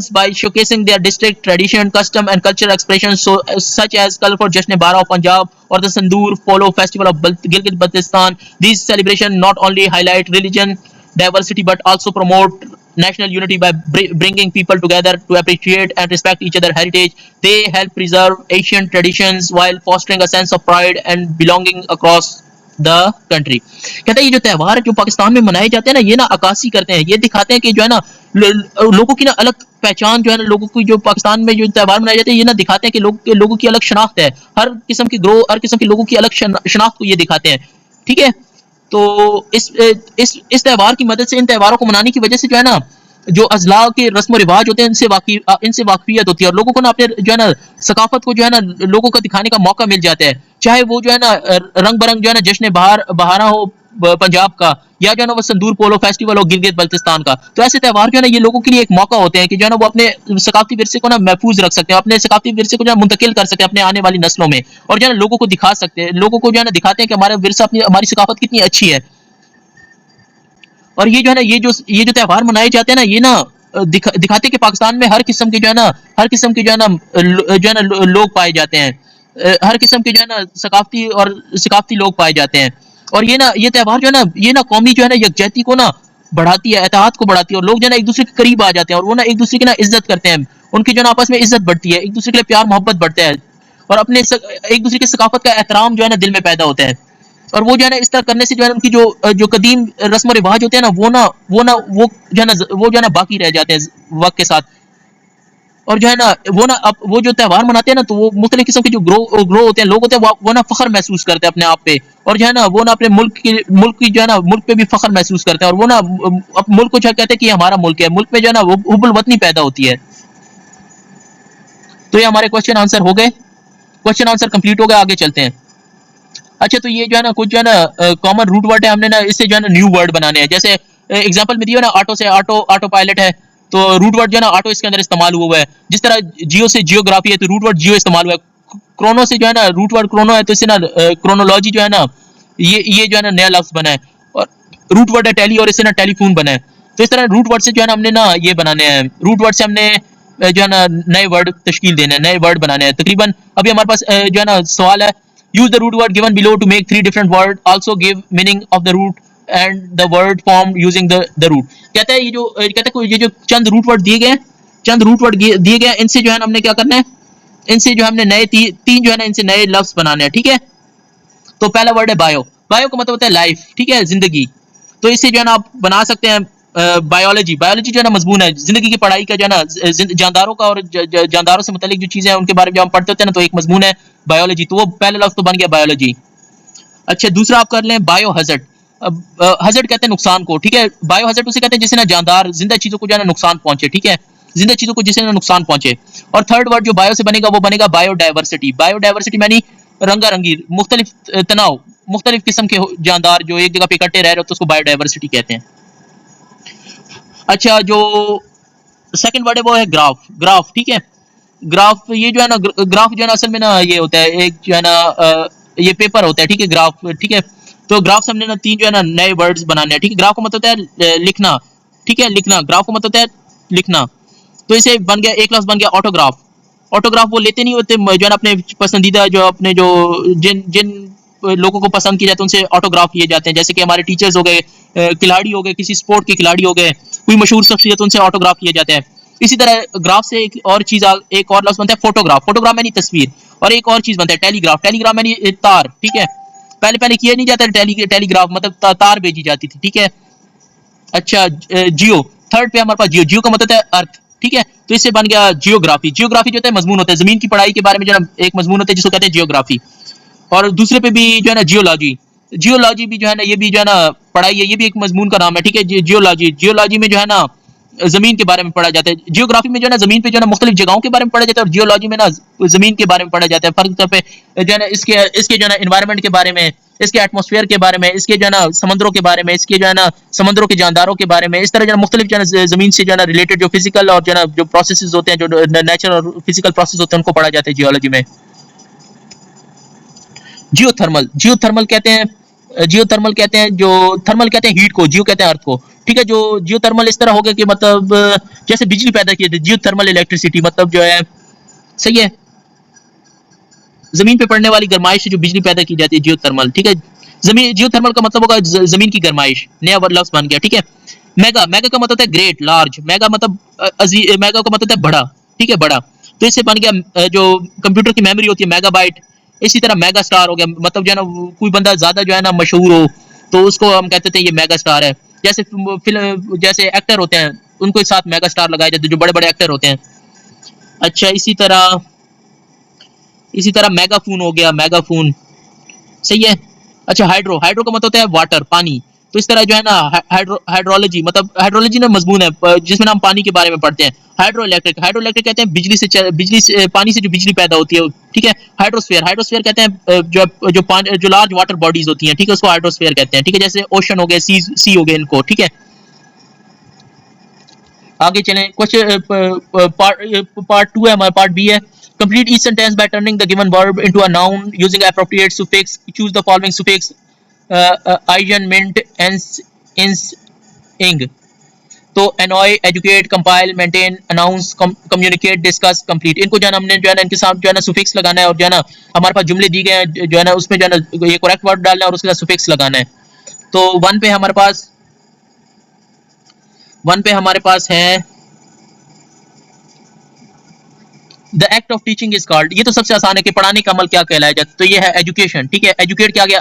by showcasing their distinct tradition, custom, and cultural expressions, such as colorful Jashn Bara of Punjab or the Sandur Polo Festival of Gilgit-Baltistan. These celebrations not only highlight religion diversity but also promote national unity by bringing people together to appreciate and respect each other's heritage. They help preserve ancient traditions while fostering a sense of pride and belonging across the country. कहता है ये जो त्यौहार जो पाकिस्तान में मनाए जाते हैं ना, ये ना अक्कासी करते हैं, ये दिखाते हैं कि जो है ना लोगों की ना अलग पहचान जो है ना, लोगों की जो पाकिस्तान में जो त्यौहार मनाए जाते हैं, ये ना दिखाते हैं कि लोगों की अलग शनाख्त है, हर किस्म की ग्रोह, हर किस्म के लोगों की अलग शनाख्त को ये दिखाते हैं, ठीक है। तो इस त्यौहार की मदद से, इन त्यौहारों को मनाने की वजह से जो है ना जो अजला के रस्म रिवाज होते हैं इनसे वाकफियत होती है, और लोगों को ना अपने जो है ना सकाफत को जो है ना लोगों को दिखाने का मौका मिल जाता है, चाहे वो जो है ना रंग बरंग जो है ना जश्न बहारा हो पंजाब का, या जो है ना वो संदूर पोलो फेस्टिवल हो गिलगित बल्तिस्तान का। तो ऐसे त्यौहार जो है ना ये लोगों के लिए एक मौका होते हैं कि जो है ना वो अपने सकाफती विरसे को ना महफूज रख सकते हैं, अपने सकाफती विरसे को जो है मुंतकिल कर सकते हैं अपने आने वाली नस्लों में, और जो है ना लोगों को दिखा सकते हैं, लोगों को जो है ना दिखाते हैं कि हमारा विरसा, अपनी हमारी सकाफत कितनी अच्छी है। और ये जो है ना ये जो त्यौहार मनाए जाते हैं ना, ये ना दिखाते हैं कि पाकिस्तान में हर किस्म के जो है ना लोग पाए जाते हैं, हर किस्म के जो है ना सकाफती लोग पाए जाते हैं। और ये त्यौहार जो है ना ये ना कौमी जो है ना यकजहती को ना बढ़ाती है, इत्तेहाद को बढ़ाती है, और लोग जो है ना एक दूसरे के करीब आ जाते हैं, और वो ना एक दूसरे की ना इज्जत करते हैं, उनकी जो है ना आपस में इज्जत बढ़ती है, एक दूसरे के लिए प्यार मोहब्बत बढ़ता है, और एक दूसरे की सकाफत का एहतराम जो है ना दिल में पैदा होता है। और वो जो है ना इस तरह करने से जो है उनकी जो कदीम रस्म रिवाज होते हैं ना वो जो है ना बाकी रह जाते हैं वक्त के साथ। और जो है ना वो जो त्यौहार मनाते हैं ना, तो वो मुख्तलिफ किस्म के जो ग्रो होते हैं, लोग होते हैं, वो ना फख्र महसूस करते हैं अपने आप पे, और जो है ना वो ना अपने मुल्क की जो है ना मुल्क पे भी फख्र महसूस करते हैं, और वो ना मुल्क को जो कहते हैं कि हमारा मुल्क है, मुल्क में जो है ना वो हुब्बुल वतनी पैदा होती है। तो ये हमारे क्वेश्चन आंसर हो गए, क्वेश्चन आंसर कंप्लीट हो गए, आगे चलते हैं। अच्छा, तो ये जो है ना कुछ जो है ना कॉमन रूट वर्ड है, हमने ना इससे जो है ना न्यू वर्ड बनाने हैं। जैसे एग्जांपल में दिया ना, ऑटो से ऑटो पायलट है, तो रूट वर्ड जो है ना ऑटो इसके अंदर इस्तेमाल हुआ है। जिस तरह जियो से जियोग्राफी है, तो रूट वर्ड जियो इस्तेमाल हुआ है। क्रोनो से जो है ना रूट वर्ड क्रोनो है, तो इससे ना क्रोनोलॉजी जो है ना ये जो है ना नया लफ्ज बना है। और रूट वर्ड है टेली, और इससे ना टेलीफोन बना है। तो इस तरह रूट वर्ड से जो है ना हमने ना ये बनाने हैं, रूट वर्ड से हमने जो है ना नए वर्ड तश्कील देने हैं, नए वर्ड बनाने हैं। तकरीबन अभी हमारे पास जो है ना सवाल है, use the root word given below to make 3 different words, also give meaning of the root and the word formed using the root। कहता है ये जो चंद रूट वर्ड दिए गए, चंद रूट वर्ड दिए गए, इनसे जो है ना हमने क्या करना है, इनसे जो हमने नए तीन जो है ना इनसे नए लफ्ज बनाने हैं, ठीक है। तो पहला वर्ड है बायो, बायो का मतलब होता है लाइफ, ठीक है, जिंदगी। तो इससे जो है ना आप बना सकते हैं बायोलॉजी, बायोलॉजी जो है ना मजमून है जिंदगी की पढ़ाई का, जो है ना जानदारों का और जानदारों से मुतालिक जो चीजें हैं उनके बारे में जब हम पढ़ते होते हैं ना, तो एक मजमून है बायोलॉजी, तो वो पहला लफ्ज तो बन गया बायोलॉजी। अच्छा, दूसरा आप कर लें बायो हजर्ड। अब हजर्ड कहते हैं नुकसान को, ठीक है। बायो हजर्ड उसे कहते हैं जिससे ना जानदार जिंदा चीजों को जो है ना नुकसान पहुंचे, ठीक है, जिंदा चीजों को जिससे ना नुकसान पहुंचे। और थर्ड वर्ड जो बायो से बनेगा वो बनेगा बायोडाइवर्सिटी। बायोडाइवर्सिटी यानी रंगारंगी, मुख्तलिफ तनाव, मुख्तलिफ किस्म के जानदार जो एक जगह पे इकट्ठे रह रहे हो तो उसको बायोडाइवर्सिटी कहते हैं। अच्छा, जो सेकंड वर्ड है वो है ग्राफ। ग्राफ, ठीक है। ग्राफ ये जो है ना, ग्राफ जो है ना असल में ना ये होता है एक जो है ना ये पेपर होता है, ठीक है, ग्राफ, ठीक है। तो ग्राफ से हमने ना तीन जो है ना नए वर्ड्स बनाने हैं, ठीक है। ग्राफ का मतलब होता है लिखना, ठीक है, लिखना। ग्राफ का मतलब होता है लिखना। तो इसे बन गया, एक लफ्ज बन गया ऑटोग्राफ। ऑटोग्राफ वो लेते नहीं होते जो है ना अपने पसंदीदा, जो अपने जो जिन जिन लोगों को पसंद किए जाते हैं उनसे ऑटोग्राफ लिए जाते हैं, जैसे कि हमारे टीचर्स हो गए, खिलाड़ी हो गए, किसी स्पोर्ट के खिलाड़ी हो गए, कोई मशहूर शख्सियत, उनसे ऑटोग्राफ किया जाता है। इसी तरह ग्राफ से एक और चीज, एक और लफ्ज बनता है फोटोग्राफ। फोटोग्राफ यानी तस्वीर। और एक और चीज बनता है टेलीग्राफ। टेलीग्राफ यानी तार, ठीक है। पहले पहले किया नहीं जाता टेलीग्राफ, मतलब तार भेजी जाती थी, ठीक है। अच्छा, जियो, थर्ड पे हमारे पास जियो। जियो का मतलब है अर्थ, ठीक है। तो इससे बन गया जियोग्राफी। जियोग्राफी जो होता है मजमून होता है, जमीन की पढ़ाई के बारे में जो है एक मजमून होता है जिसको कहते हैं जियोग्राफी। और दूसरे पे भी जो है ना जियोलॉजी। जियोलॉजी भी जो है ना, ये भी जो है ना पढ़ाई है, ये भी एक मजमून का नाम है, ठीक है। जियोलॉजी, जियोलॉजी में जो है ना जमीन के बारे में पढ़ा जाता है। जियोग्राफी में जो है ना जमीन पे जो है ना मुख्तलिफ जगहों के बारे में पढ़ा जाता है, और जियोलॉजी में ना जमीन के बारे में पढ़ा जाता है। फर्क तौर पे जो है ना इसके इसके जो है ना इन्वायरमेंट के बारे में, इसके एटमॉस्फेयर के बारे में, इसके जो है ना समंदरों के बारे में, इसके जो है ना समंदरों के जानदारों के बारे में, इस तरह जो है मुख्तलिफ जो है ना जमीन से जो है ना रिलेटेड जो फिजिकल और जो है ना जो प्रोसेसेस होते हैं, जो नेचुरल और फिजिकल प्रोसेस होते हैं, उनको पढ़ा जाता है जियोलॉजी में। जियोथर्मल, जियोथर्मल कहते हैं, जियोथर्मल कहते हैं जो, थर्मल कहते हैं हीट को, जियो कहते हैं अर्थ को, ठीक है। जो जियोथर्मल इस तरह हो गया कि मतलब जैसे बिजली पैदा की जाती है, जियोथर्मल इलेक्ट्रिसिटी, मतलब जो है सही है, जमीन पे पड़ने वाली गर्माइश से जो बिजली पैदा की जाती है, जियोथर्मल, ठीक है। जमीन, जियोथर्मल का मतलब होगा जमीन की गर्माइश, नया लफ्ज बन गया, ठीक है। मेगा, मेगा का मतलब है ग्रेट, लार्ज। मेगा मतलब मेगा का मतलब है बड़ा, ठीक है, बड़ा। तो इससे बन गया जो कंप्यूटर की मेमोरी होती है मेगाबाइट। इसी तरह मेगा स्टार हो गया, मतलब जो है ना कोई बंदा ज्यादा जो है ना मशहूर हो तो उसको हम कहते थे ये मेगा स्टार है। जैसे फिल्म, जैसे एक्टर होते हैं उनको साथ मेगा स्टार लगाए जाते हैं, जो बड़े बड़े एक्टर होते हैं। अच्छा, इसी तरह, इसी तरह मेगाफून हो गया, मेगाफून, सही है। अच्छा, हाइड्रो, हाइड्रो का मतलब होता है वाटर, पानी। तो इस तरह जो है ना हाइड्रोलॉजी, मतलब हाइड्रोलॉजी ना मजमून है जिसमें हम पानी के बारे में पढ़ते हैं। हाइड्रो इलेक्ट्रिक, हाइड्रो इलेक्ट्रिक कहते हैं बिजली से पानी से जो बिजली पैदा होती है, ठीक है। हाइड्रोस्फीयर, हाइड्रोस्फीयर कहते हैं जो लार्ज वाटर बॉडीज होती हैं, ठीक है, उसको हाइड्रोस्फीयर कहते हैं, ठीक है। जैसे ओशन हो गए, सी हो गए, इनको, ठीक है। आगे चलें, क्वेश्चन पार्ट टू है हमारा, पार्ट बी है। Complete each sentence by turning the given verb into a noun using appropriate suffix. Choose the following suffix: ion, mint, ens, ins, ing. तो annoy, educate, compile, maintain, announce, communicate, discuss, complete, इनको जो है ना हमने जो है ना इनके साथ जो है ना सुफिक्स लगाना है, और जो है ना हमारे पास जुमले दी गए हैं जो है ना उसमें जो है ना ये करेक्ट वर्ड डालना है और उसके साथ सुफिक्स लगाना है। तो वन पे हमारे पास है the act of teaching is called. ये तो सबसे आसान है कि पढ़ाने का अमल क्या कहलाया जाता है, तो ये है एजुकेशन, ठीक है। एजुकेट के आगे,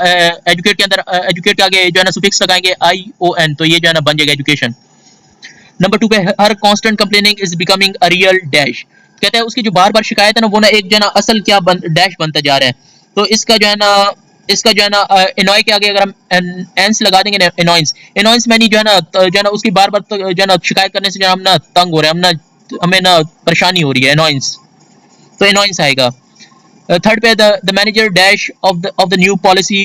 एजुकेट के अंदर, एजुकेट के आगे जो है ना सुफिक्स लगाएंगे ION, तो ये जो है ना बन जाएगा एजुकेशन। नंबर टू पे her constant complaining is becoming a real dash. कहते हैं उसकी जो बार बार शिकायत है ना वो ना एक जो है ना असल क्या डैश बनता जा रहा है। तो इसका जो है ना, इसका जो है ना एनॉय के आगे अगर हम एंस लगा देंगे ना, एनॉयंस, एनॉयंस मैंने जो है ना उसकी बार बार जो है ना शिकायत करने से जो है हम ना तंग हो रहे हैं, हम ना हमें ना परेशानी हो रही है, एनॉयंस, तो एनॉयंस आएगा। थर्ड पे the manager dash of the new policy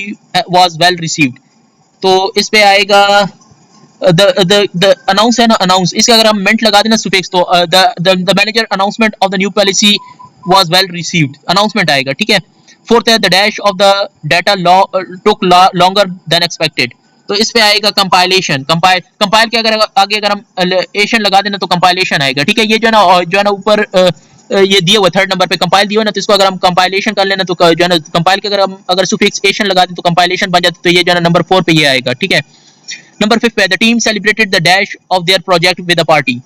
was well received. तो इस पे आएगा द अनाउंस है ना, अनाउंस, इसका अगर हम मेंट लगा देना सुफिक्स, तो the manager announcement of the new policy was well received, announcement आएगा, ठीक है। फोर्थ है the dash of the data took longer than expected. तो इस पे आएगा कंपाइलेशन, कंपाइल के अगर आगे अगर हम एशन लगा देना तो कंपाइलेशन आएगा, ठीक है। ये जो है ना ऊपर ये दिया हुआ थर्ड नंबर पे कंपाइल दिया हुआ ना, तो इसको अगर हम कंपाइलेशन कर लेना तो जो है ना कंपाइल के अगर हम अगर सुफिक्स एशन लगा दें तो कंपाइलेशन बन जाती, तो ये जो है ना नंबर 4 पे ये आएगा, ठीक है। नंबर 5 पे the team celebrated the dash of their project with a party.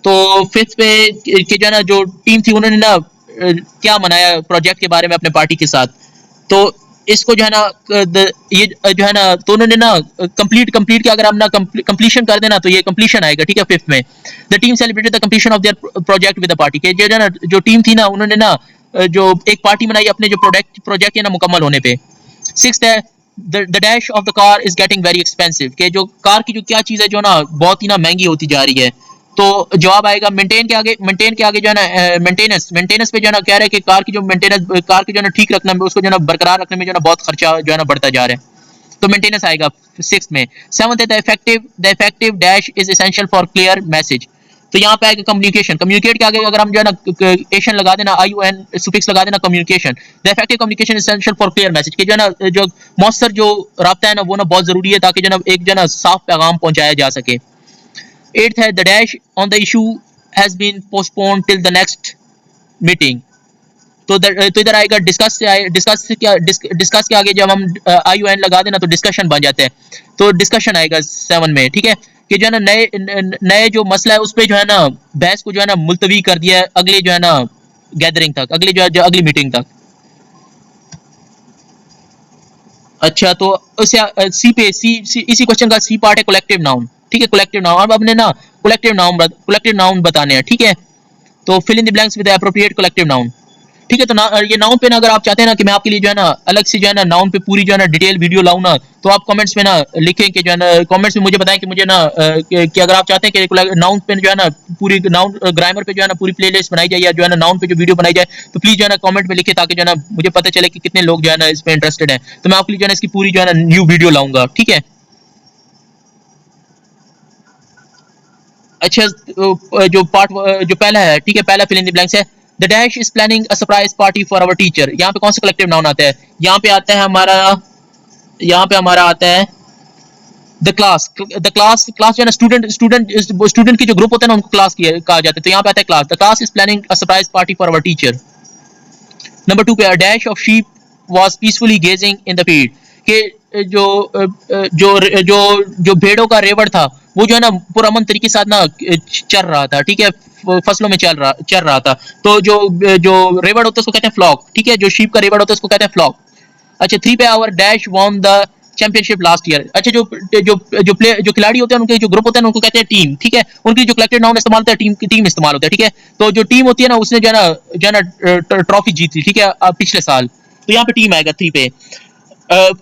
तो 5th पे कि जो है ना जो टीम थी उन्होंने ना क्या मनाया प्रोजेक्ट के बारे में अपने पार्टी के साथ। तो इसको जो है ना ये जो है ना, तो उन्होंने ना कंप्लीट के अगर हम ना कंप्लीशन कर देना तो ये कंप्लीशन आएगा, ठीक है। फिफ्थ में the team celebrated the completion of their project with the party, के जो है ना जो टीम थी ना उन्होंने ना जो एक पार्टी बनाई अपने जो प्रोजेक्ट है ना मुकम्मल होने पे। सिक्स्थ है the dash of the car is getting very expensive, के जो कार की जो क्या चीज़ है जो ना बहुत ही ना महंगी होती जा रही है। तो जवाब आएगा मेंटेन के आगे जो है ना मेंटेनेंस पे जो है ना कह रहे हैं कि कार की जो मेंटेनेंस, कार की जो है ना ठीक रखने में, उसको जो है ना बरकरार रखने में जो है ना बहुत खर्चा जो है ना बढ़ता जा रहा है, तो मेंटेनेंस आएगा सिक्स में। सेवंथ है the effective dash is essential for clear message, तो यहाँ पे आएगा कम्युनिकेशन, कम्युनिकेट के आगे अगर हम जो है ना एशन लगा देना, ION सुफिक्स लगा देना communication, the effective communication is essential for clear message, कि जो है ना जो मौसर जो राब्ता है ना वो ना बहुत जरूरी है ताकि जो है ना एक जो है ना साफ पैगाम पहुंचाया जा सके। एट्थ है the dash on the issue has been postponed till the next meeting, तो इधर आएगा डिस्कस के आगे जब हम ION लगा देना तो डिस्कशन बन जाते हैं, तो डिस्कशन आएगा 7 में, ठीक है। कि जो है ना नए जो मसला है उस पर जो है ना बहस को जो है ना मुलतवी कर दिया है अगले जो है ना गैदरिंग तक, अगली जो अगली मीटिंग तक। अच्छा, तो उससे इसी क्वेश्चन का सी पार्ट है कलेक्टिव नाउन, ठीक है। कलेक्टिव नाउन, अब हमने ना कलेक्टिव नाउन बताने हैं, ठीक है। तो fill in the blanks with appropriate collective noun, ठीक है। तो ये नाउन पे ना अगर आप चाहते हैं ना कि मैं आपके लिए जो है ना अलग से जो है ना नाउन पे पूरी जो है ना डिटेल वीडियो लाऊं ना, तो आप कमेंट्स में ना लिखें कि जो है ना कमेंट्स में मुझे बताएं कि मुझे ना कि अगर आप चाहते हैं कि नाउन पे जो है ना पूरी नाउन ग्रामर पे जो है ना पूरी प्लेलिस्ट बनाई जाए या जो है ना नाउन पे जो वीडियो बनाई जाए, तो प्लीज जो है ना कमेंट में लिखे ताकि जो है ना मुझे पता चले कि कितने लोग जो है ना इसमें इंटरेस्टेड हैं, तो मैं आपके लिए जो है ना इसकी पूरी जो है ना न्यू वीडियो लाऊंगा, ठीक है। अच्छा, जो पहला है, ठीक है, पहला फिल इन द ब्लैंक्स है the dash is planning a surprise party for our teacher, यहाँ पे कौन सा कलेक्टिव नाउन आता है? यहाँ पे आता है हमारा, यहाँ पे हमारा आता है द क्लास जो है ना स्टूडेंट की जो ग्रुप होता है ना उनको क्लास कहा जाता है, तो यहाँ पे आता है class, the class is planning a surprise party for our teacher. Number 2 पे a dash of sheep was peacefully gazing in the field, के जो भेड़ों का रेवड़ था वो जो है ना पुरअमन तरीके से ना चल रहा था, ठीक है, फसलों में चल रहा था। तो जो रेवड़ होता है उसको कहते हैं फ्लॉक, ठीक है, जो शीप का रेवड़ होता है उसको कहते हैं फ्लॉक। अच्छा, 3 पे our dash won the championship last year, अच्छा जो खिलाड़ी होते हैं उनके जो ग्रुप होते हैं उनको कहते हैं टीम, ठीक है। उनकी जो कलेक्टिव नाउन इस्तेमाल होता है टीम इस्तेमाल होता है, ठीक है। तो जो टीम होती है ना उसने जो है ना ट्रॉफी जीती, ठीक है, पिछले साल, तो यहाँ पे टीम आएगा 3 पे।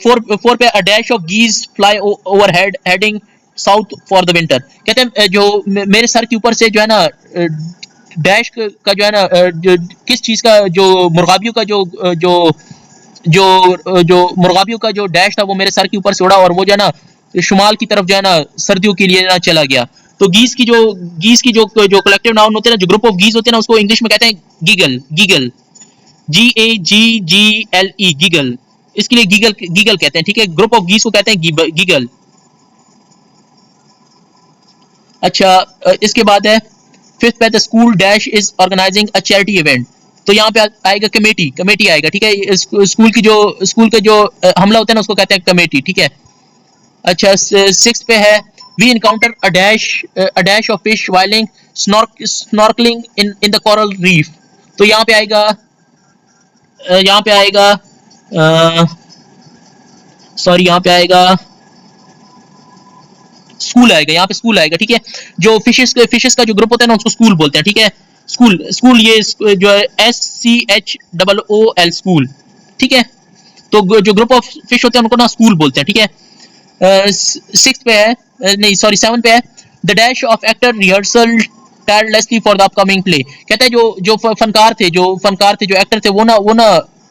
फोर पे a dash of geese fly over heading south for the winter, कहते हैं जो मेरे सर के ऊपर से जो है ना डैश का जो है ना किस चीज का, जो मुर्गाबियों का जो मुर्गाबियों का जो डैश था वो मेरे सर के ऊपर से उड़ा और वो जो है ना शुमाल की तरफ जो है ना सर्दियों के लिए ना चला गया। तो गीज की जो कलेक्टिव नाउन होते हैं ना, जो ग्रुप ऑफ गीज होते हैं ना, उसको इंग्लिश में कहते हैं गीगल, GAGGLE, इसके लिए गीगल कहते हैं, ठीक है। ग्रुप ऑफ गीज को कहते हैं गीगल। अच्छा, इसके बाद है फिफ्थ पे the school dash is organizing a charity event, तो यहाँ पे आएगा कमेटी आएगा, ठीक है। स्कूल के जो हमला होता है ना उसको कहते हैं कमेटी, ठीक है। अच्छा, सिक्स पे है we encounter a dash of fish वाइलिंग snorkelling in the coral reef, तो यहाँ पे आएगा सॉरी, यहाँ पे आएगा स्कूल आएगा, यहाँ पे स्कूल आएगा, ठीक है। जो फिशेस का जो ग्रुप होता है ना उसको स्कूल बोलते हैं, ठीक है। स्कूल ये जो है SCHOOL स्कूल, ठीक है। तो जो ग्रुप ऑफ फिश होते हैं उनको ना स्कूल बोलते हैं, ठीक है। सिक्स पे है नहीं सॉरी 7 पे है the dash of actor rehearsal tirelessly for the upcoming play, कहता है जो फनकार थे जो एक्टर थे वो ना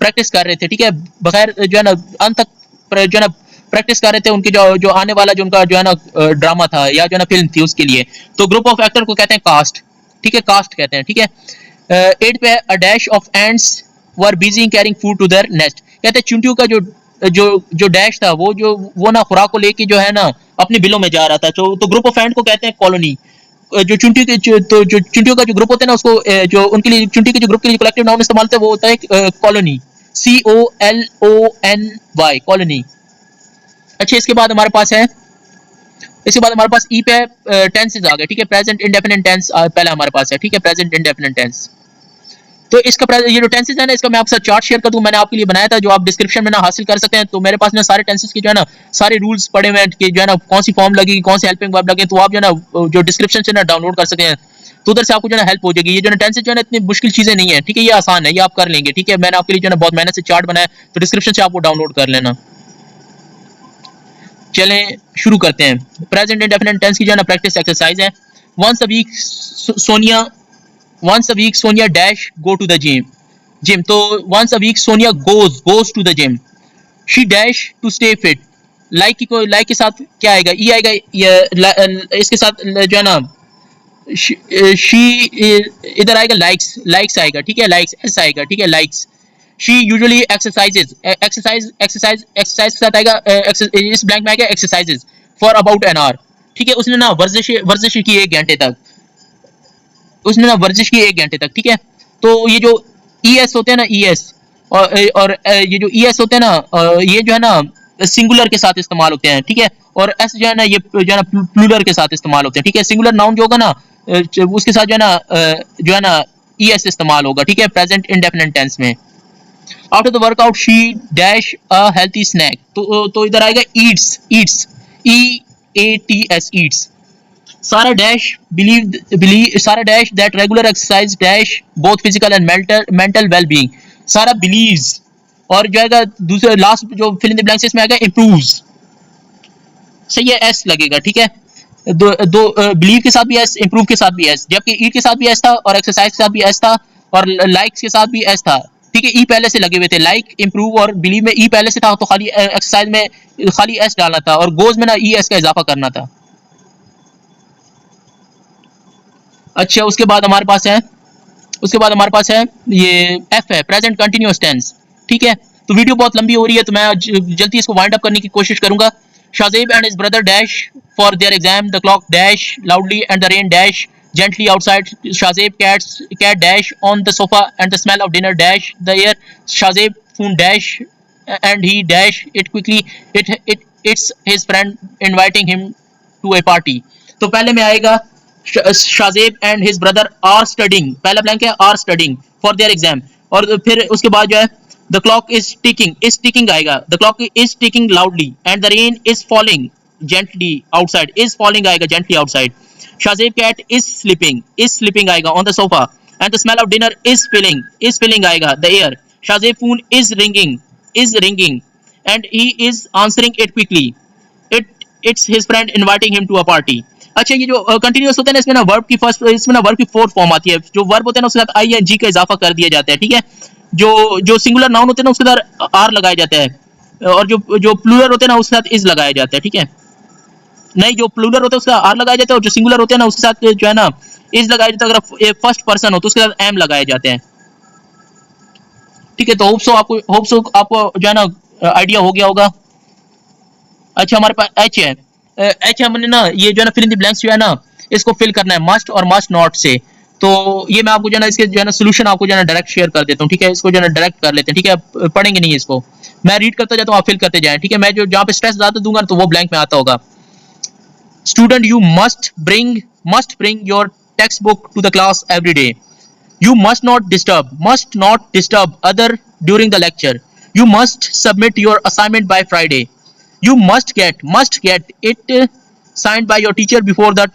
प्रैक्टिस कर रहे थे, ठीक है, बगैर जो है ना अंत तक जो है ना प्रैक्टिस कर रहे थे उनके जो आने वाला जो उनका जो है ना ड्रामा था या जो है ना फिल्म थी उसके लिए। तो ग्रुप ऑफ एक्टर को कहते हैं कास्ट, ठीक है, कास्ट कहते हैं, ठीक है। 8 पे a dash of ants were busy carrying food to their nest, कहते हैं चुंटियों का जो डैश था वो ना खुराक को लेके जो है ना अपने बिलों में जा रहा था, तो ग्रुप ऑफ एंड को कहते हैं कॉलोनी। जो चुंटियों का जो ग्रुप होता है ना उसको जो उनके लिए चुंटी के जो ग्रुप के लिए कलेक्टिव नाउन इस्तेमाल होता है वो होता है कॉलोनी, COLONY, कॉलोनी। अच्छा, इसके बाद हमारे पास ई पे टेंसेस आ गए, ठीक है। प्रेजेंट इंडेफिनिट टेंस पहला हमारे पास है, ठीक है, प्रेजेंट इंडेफिनिट टेंस। तो इसका ये जो टेंसेस है ना, इसका मैं आपके साथ चार्ट शेयर कर दूं, मैंने आपके लिए बनाया था, जो आप डिस्क्रिप्शन में ना हासिल कर सकते हैं। तो मेरे पास ना सारे टेंसेस के जो है ना सारे रूल्स पड़े हुए हैं कि जो है ना कौन सी फॉर्म लगेगी, कौन सी हेल्पिंग वर्ब लगे, तो आप जो है ना जो डिस्क्रिप्शन से ना डाउनलोड कर सकते हैं, तो उधर से आपको जो है ना हेल्प हो जाएगी। ये जो है टेंसेस जो है ना इतनी मुश्किल चीजें नहीं है, ठीक है, ये आसान है, ये आप कर लेंगे, ठीक है। मैंने आपके लिए जो है ना बहुत मेहनत से चार्ट बनाया, तो डिस्क्रिप्शन से आपको डाउनलोड कर लेना। चलें शुरू करते हैं। प्रेजेंट इंडेफिनिट टेंस की जो है ना प्रैक्टिस एक्सरसाइज है। Once a week Sonia dash go to the gym. तो once a week Sonia goes to the gym. She dash to stay fit. Like के साथ क्या आएगा, ई आएगा, इसके साथ जो है ना शी इधर आएगा, लाइक्स आएगा, ठीक है, लाइक्स एस आएगा, ठीक है, लाइक्स। शी यूजुअली एक्सरसाइज के साथ आएगा, इस ब्लैंक में आएगा exercises for about an hour, ठीक है। उसने ना वर्जिश की 1 घंटे तक, उसने ना वर्जिश की 1 घंटे तक, ठीक है। तो ये जो ई एस होते हैं ना, ई एस और ये जो ई एस होते हैं ना, ये जो है ना सिंगुलर के साथ इस्तेमाल होते हैं, ठीक है। और एस जो है ना ये जो है ना प्लूरल के साथ इस्तेमाल होते हैं, ठीक है। सिंगुलर नाउन जो होगा ना उसके साथ जो है ना ई एस इस्तेमाल होगा, ठीक है, प्रेजेंट इंडेफिनिट टेंस में। After the workout she dash a healthy snack. तो इधर आएगा eats E A T S eats. Sara dash that regular exercise dash both physical and mental well being. Sara believes, और जो है दूसरे लास्ट जो फिल इन द ब्लैंक्स इसमें आएगा इम्प्रूव्स, सही है, एस लगेगा, ठीक है। दो बिलीव के साथ भी एस, इम्प्रूव के साथ भी एस, जबकि ईट के साथ भी एस था, और एक्सरसाइज के साथ भी एस था, और लाइक्स के साथ भी एस था, ठीक है। ई पहले से लगे हुए थे, लाइक इम्प्रूव और बिलीव में ई पहले से था, तो खाली एक्सरसाइज में खाली एस डालना था, और गोज में ना ई एस का इजाफा करना था। अच्छा, उसके बाद हमारे पास है ये एफ है, प्रेजेंट कंटिन्यूअस टेंस, ठीक है। तो वीडियो बहुत लंबी हो रही है, तो मैं जल्दी इसको वाइंड अप करने की कोशिश करूंगा। Shazeb and his brother dash for their exam, the clock dash loudly and the rain dash gently outside. Shazeb cat dash on the sofa and the smell of dinner dash the air. Shazeb phone dash and he dash it quickly. It's his friend inviting him to a party. तो पहले में आएगा Shazeb and his brother are studying, पहला blank है, are studying for their exam. और फिर उसके बाद जो है द क्लॉक इज टिकिंग आएगा, the clock is ticking loudly and the rain is falling gently outside, is falling आएगा gently outside. Shazeb cat is sleeping आएगा on the sofa and the smell of dinner is filling आएगा the air. Shazeb phone is ringing and he is answering it quickly, it's his friend inviting him to a party. अच्छा, ये जो continuous होता है ना, इसमें ना वर्ब की फोर्थ फॉर्म आती है। जो वर्ब होते हैं ना उसके साथ आई एन जी का इजाफा कर दिया जाता है, ठीक है। जो सिंगुलर नाउन होते हैं ना उसके साथ आर लगाया जाता है, और जो प्लूरल होते हैं ना उसके साथ इज लगाया जाता है, ठीक है। नहीं, जो प्लूरल होता है उसका आर लगाया जाता है, और जो सिंगुलर होते हैं ना उसके साथ जो है ना इज लगाया जाता है। अगर फर्स्ट पर्सन हो तो उसके साथ एम लगाए जाते हैं, ठीक है। तो होप सो आपको जो है ना आइडिया हो गया होगा। अच्छा, हमारे पास एच है। एच हमने ना ये जो है ना फिल इन द ब्लैंक्स जो है ना इसको फिल करना है मस्ट और मस्ट नॉट से। तो ये मैं आपको जो है ना इसके जो है ना सोल्यूशन आपको जो है ना डायरेक्ट शेयर कर देता हूँ, ठीक है। इसको जो है ना डायरेक्ट कर लेते हैं, ठीक है, पढ़ेंगे नहीं इसको, मैं रीड करता जाता हूँ, आप फिल करते जाएं, ठीक है। मैं जो जहाँ पे स्ट्रेस ज्यादा दूंगा तो वो ब्लैंक में आता होगा। Student you must bring your textbook to the class every day. You must not disturb other during the lecture. You must submit your assignment by Friday. You must get it signed by your teacher before the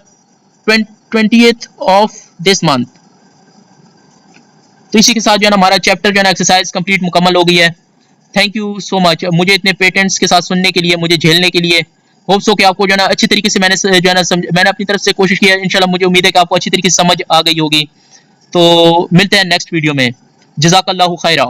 20th of this month. तो इसी के साथ जो है ना हमारा chapter जो है ना एक्सरसाइज कंप्लीट मुकम्मल हो गई है। थैंक यू सो मच मुझे इतने पेटेंट्स के साथ सुनने के लिए, मुझे झेलने के लिए। होप सो कि आपको जो है ना अच्छी तरीके से मैंने जो है ना मैंने अपनी तरफ से कोशिश की है। इंशाल्लाह मुझे उम्मीद है कि आपको अच्छी तरीके से समझ आ गई होगी। तो मिलते हैं नेक्स्ट वीडियो में। जज़ाकल्लाहु खैरा।